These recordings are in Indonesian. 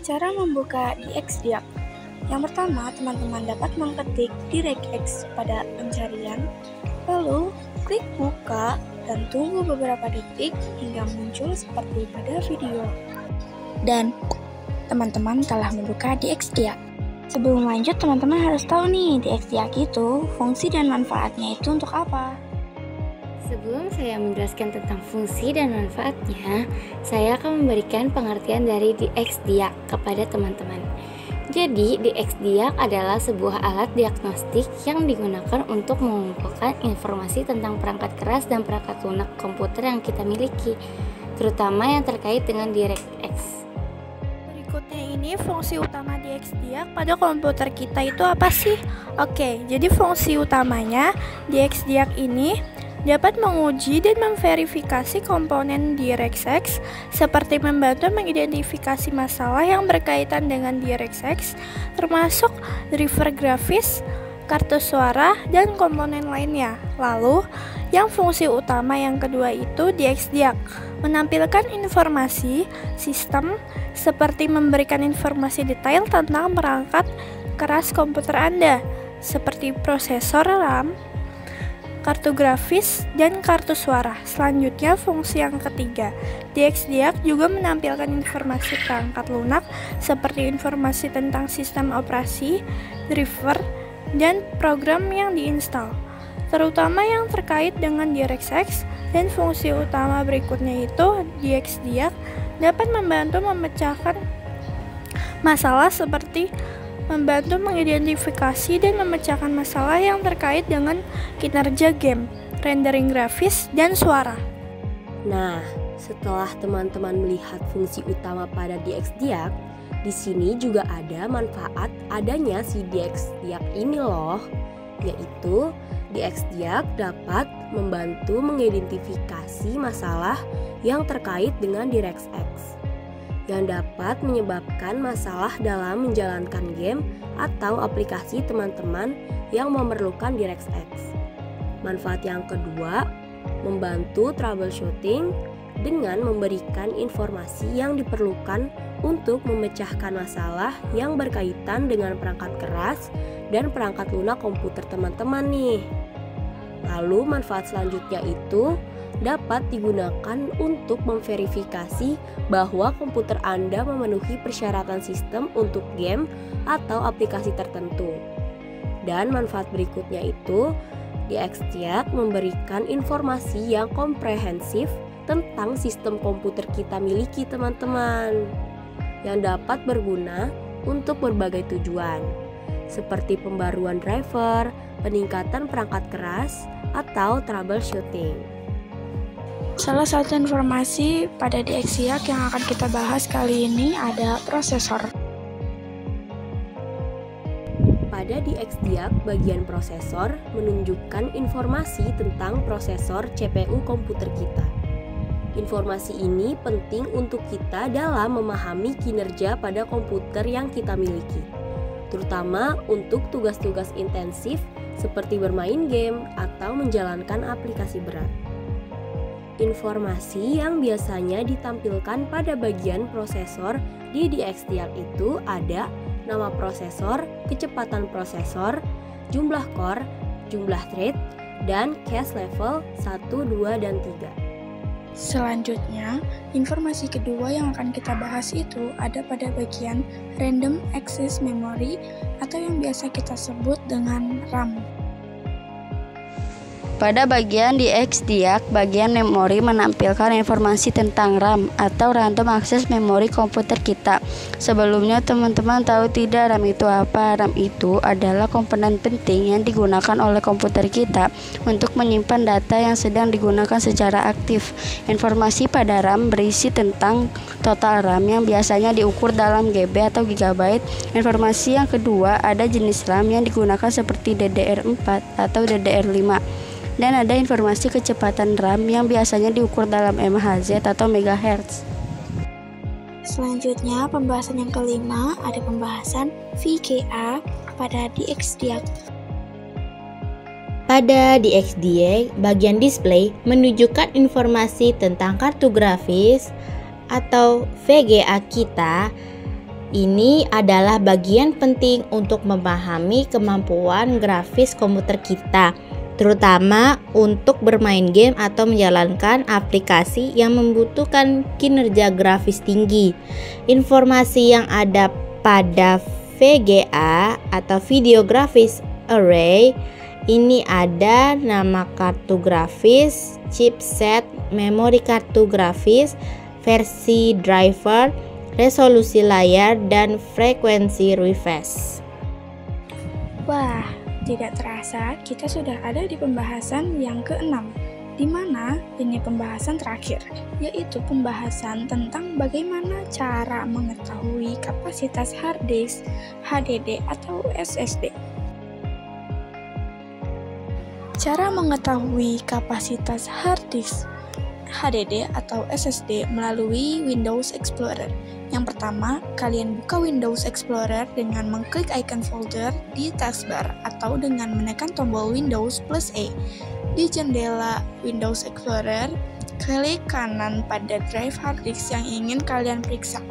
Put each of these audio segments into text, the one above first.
Cara membuka DXDiag. Yang pertama, teman-teman dapat mengetik DirectX pada pencarian, lalu klik buka dan tunggu beberapa detik hingga muncul seperti pada video. Dan teman-teman telah membuka DXDiag. Sebelum lanjut, teman-teman harus tahu nih, DXDiag itu fungsi dan manfaatnya itu untuk apa? Sebelum saya menjelaskan tentang fungsi dan manfaatnya, saya akan memberikan pengertian dari DXDiag kepada teman-teman. Jadi, DXDiag adalah sebuah alat diagnostik yang digunakan untuk mengumpulkan informasi tentang perangkat keras dan perangkat lunak komputer yang kita miliki, terutama yang terkait dengan DirectX. Berikutnya ini fungsi utama DXDiag pada komputer kita itu apa sih? Oke, jadi fungsi utamanya DXDiag ini dapat menguji dan memverifikasi komponen DirectX seperti membantu mengidentifikasi masalah yang berkaitan dengan DirectX, termasuk driver grafis, kartu suara, dan komponen lainnya. Lalu, yang fungsi utama yang kedua itu DXDiag, menampilkan informasi sistem seperti memberikan informasi detail tentang perangkat keras komputer Anda, seperti prosesor RAM, kartu grafis, dan kartu suara. Selanjutnya, fungsi yang ketiga, DXDiag juga menampilkan informasi perangkat lunak seperti informasi tentang sistem operasi, driver, dan program yang diinstal, terutama yang terkait dengan DirectX. Dan fungsi utama berikutnya itu, DXDiag dapat membantu memecahkan masalah seperti membantu mengidentifikasi dan memecahkan masalah yang terkait dengan kinerja game, rendering grafis, dan suara. Nah, setelah teman-teman melihat fungsi utama pada DXDiag, di sini juga ada manfaat adanya si DXDiag ini loh, yaitu DXDiag dapat membantu mengidentifikasi masalah yang terkait dengan DirectX yang dapat menyebabkan masalah dalam menjalankan game atau aplikasi teman-teman yang memerlukan DirectX. Manfaat yang kedua, membantu troubleshooting dengan memberikan informasi yang diperlukan untuk memecahkan masalah yang berkaitan dengan perangkat keras dan perangkat lunak komputer teman-teman nih. Lalu manfaat selanjutnya itu dapat digunakan untuk memverifikasi bahwa komputer Anda memenuhi persyaratan sistem untuk game atau aplikasi tertentu. Dan manfaat berikutnya itu, DXDiag memberikan informasi yang komprehensif tentang sistem komputer kita miliki teman-teman, yang dapat berguna untuk berbagai tujuan, seperti pembaruan driver, peningkatan perangkat keras, atau troubleshooting. Salah satu informasi pada DXDiag yang akan kita bahas kali ini ada prosesor. Pada DXDiag, bagian prosesor menunjukkan informasi tentang prosesor CPU komputer kita. Informasi ini penting untuk kita dalam memahami kinerja pada komputer yang kita miliki, terutama untuk tugas-tugas intensif seperti bermain game atau menjalankan aplikasi berat. Informasi yang biasanya ditampilkan pada bagian prosesor di DXDiag itu ada nama prosesor, kecepatan prosesor, jumlah core, jumlah thread, dan cache level 1, 2, dan 3. Selanjutnya, informasi kedua yang akan kita bahas itu ada pada bagian Random Access Memory atau yang biasa kita sebut dengan RAM. Pada bagian DXDiag, bagian memori menampilkan informasi tentang RAM atau Random Access Memory komputer kita. Sebelumnya teman-teman tahu tidak RAM itu apa? RAM itu adalah komponen penting yang digunakan oleh komputer kita untuk menyimpan data yang sedang digunakan secara aktif. Informasi pada RAM berisi tentang total RAM yang biasanya diukur dalam GB atau GB. Informasi yang kedua ada jenis RAM yang digunakan seperti DDR4 atau DDR5. Dan ada informasi kecepatan RAM yang biasanya diukur dalam MHz atau MHz. Selanjutnya, pembahasan yang kelima ada pembahasan VGA pada DXDiag. Pada DXDiag, bagian display menunjukkan informasi tentang kartu grafis atau VGA kita Ini adalah bagian penting untuk memahami kemampuan grafis komputer kita, terutama untuk bermain game atau menjalankan aplikasi yang membutuhkan kinerja grafis tinggi. Informasi yang ada pada VGA atau Video Graphics Array ini ada nama kartu grafis, chipset, memori kartu grafis, versi driver, resolusi layar, dan frekuensi refresh. Wah, tidak terasa kita sudah ada di pembahasan yang ke-6, di mana ini pembahasan terakhir, yaitu pembahasan tentang bagaimana cara mengetahui kapasitas hard disk, HDD, atau SSD. Cara mengetahui kapasitas hard disk, HDD, atau SSD melalui Windows Explorer. Yang pertama, kalian buka Windows Explorer dengan mengklik icon folder di taskbar atau dengan menekan tombol Windows plus E. Di jendela Windows Explorer, klik kanan pada drive hard disk yang ingin kalian periksa.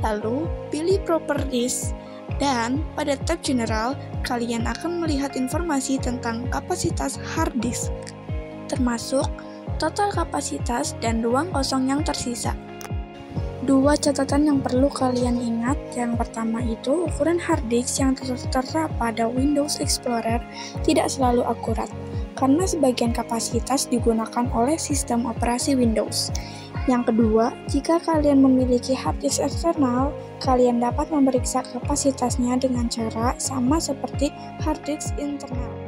Lalu, pilih Properties. Dan pada tab General, kalian akan melihat informasi tentang kapasitas hard disk, termasuk total kapasitas dan ruang kosong yang tersisa. Dua catatan yang perlu kalian ingat, yang pertama itu ukuran hard disk yang tertera pada Windows Explorer tidak selalu akurat, karena sebagian kapasitas digunakan oleh sistem operasi Windows. Yang kedua, jika kalian memiliki hard disk eksternal, kalian dapat memeriksa kapasitasnya dengan cara sama seperti hard disk internal.